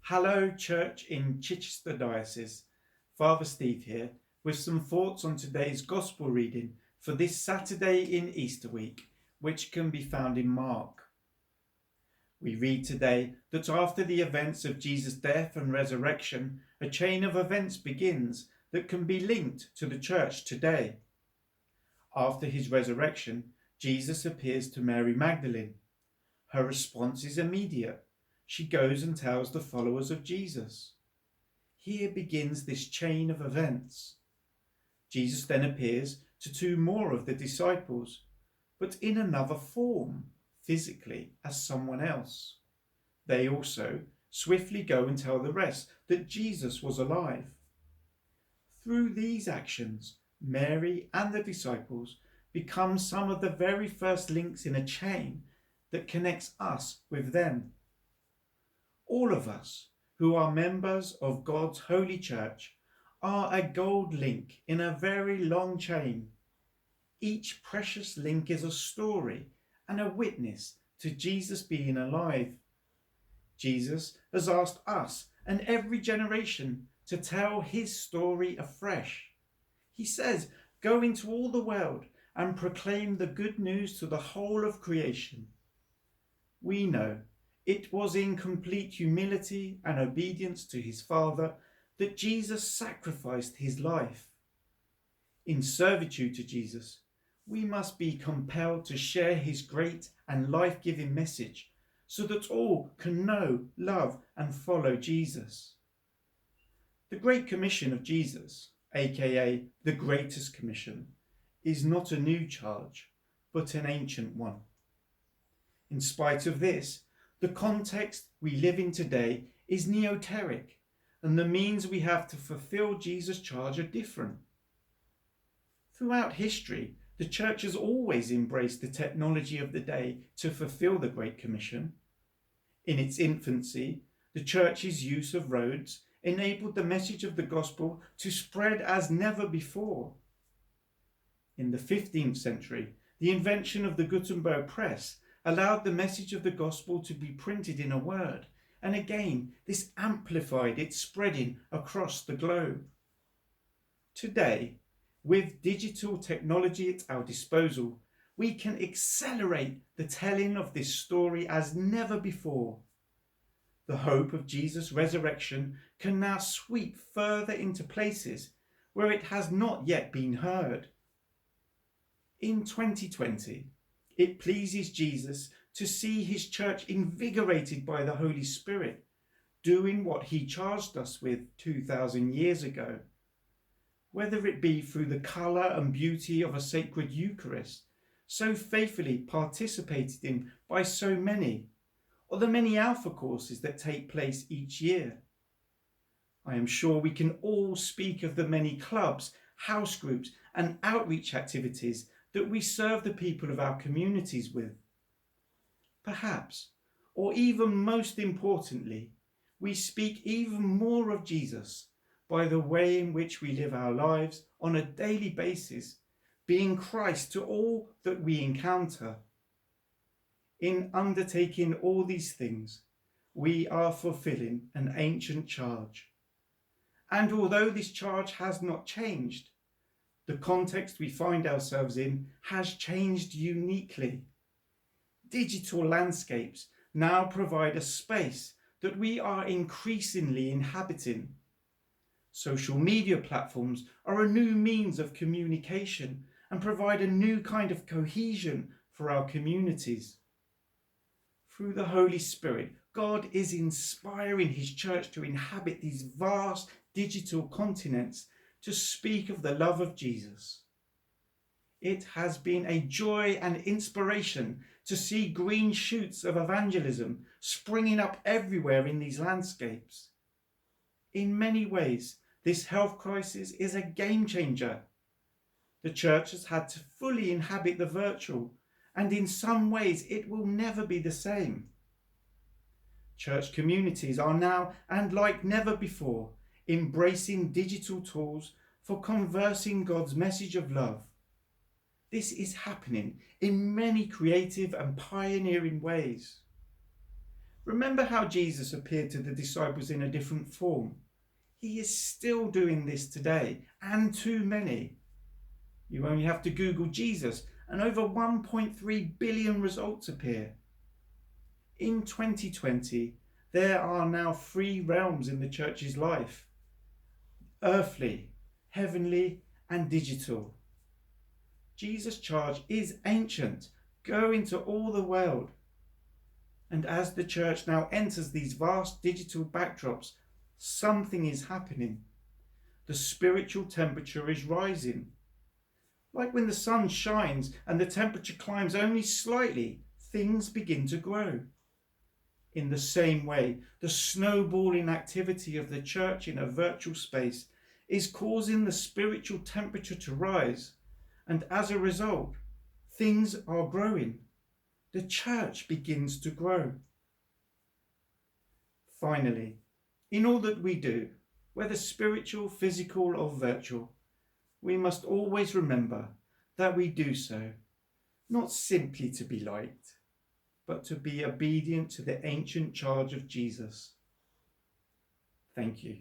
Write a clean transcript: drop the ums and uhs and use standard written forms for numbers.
Hello, Church in Chichester Diocese. Father Steve here with some thoughts on today's Gospel reading for this Saturday in Easter week, which can be found in Mark. We read today that after the events of Jesus' death and resurrection, a chain of events begins that can be linked to the Church today. After his resurrection, Jesus appears to Mary Magdalene. Her response is immediate. She goes and tells the followers of Jesus. Here begins this chain of events. Jesus then appears to two more of the disciples, but in another form, physically, as someone else. They also swiftly go and tell the rest that Jesus was alive. Through these actions, Mary and the disciples become some of the very first links in a chain that connects us with them. All of us who are members of God's Holy Church are a gold link in a very long chain. Each precious link is a story and a witness to Jesus being alive. Jesus has asked us and every generation to tell his story afresh. He says, "Go into all the world and proclaim the good news to the whole of creation." We know it was in complete humility and obedience to his Father that Jesus sacrificed his life. In servitude to Jesus, we must be compelled to share his great and life-giving message so that all can know, love, and follow Jesus. The Great Commission of Jesus, aka the Greatest Commission, is not a new charge, but an ancient one. In spite of this, the context we live in today is neoteric, and the means we have to fulfill Jesus' charge are different. Throughout history, the Church has always embraced the technology of the day to fulfill the Great Commission. In its infancy, the Church's use of roads enabled the message of the Gospel to spread as never before. In the 15th century, the invention of the Gutenberg press allowed the message of the Gospel to be printed in a word, and again this amplified its spreading across the globe. Today, with digital technology at our disposal, we can accelerate the telling of this story as never before. The hope of Jesus' resurrection can now sweep further into places where it has not yet been heard. In 2020, it pleases Jesus to see his church invigorated by the Holy Spirit, doing what he charged us with 2,000 years ago. Whether it be through the colour and beauty of a sacred Eucharist, so faithfully participated in by so many, or the many Alpha courses that take place each year. I am sure we can all speak of the many clubs, house groups and outreach activities that we serve the people of our communities with. Perhaps, or even most importantly, we speak even more of Jesus by the way in which we live our lives on a daily basis, being Christ to all that we encounter. In undertaking all these things, we are fulfilling an ancient charge. And although this charge has not changed, the context we find ourselves in has changed uniquely. Digital landscapes now provide a space that we are increasingly inhabiting. Social media platforms are a new means of communication and provide a new kind of cohesion for our communities. Through the Holy Spirit, God is inspiring his church to inhabit these vast digital continents to speak of the love of Jesus. It has been a joy and inspiration to see green shoots of evangelism springing up everywhere in these landscapes. In many ways, this health crisis is a game changer. The church has had to fully inhabit the virtual, and in some ways it will never be the same. Church communities are now, and like never before, embracing digital tools for conversing God's message of love. This is happening in many creative and pioneering ways. Remember how Jesus appeared to the disciples in a different form? He is still doing this today, and to many. You only have to Google Jesus and over 1.3 billion results appear. In 2020, there are now three realms in the church's life: earthly, heavenly, and digital. Jesus' charge is ancient: go into all the world. And as the church now enters these vast digital backdrops, something is happening. The spiritual temperature is rising. Like when the sun shines and the temperature climbs only slightly, things begin to grow. In the same way, the snowballing activity of the church in a virtual space is causing the spiritual temperature to rise, and as a result, things are growing. The church begins to grow. Finally, in all that we do, whether spiritual, physical, or virtual, we must always remember that we do so not simply to be liked, but to be obedient to the ancient charge of Jesus. Thank you.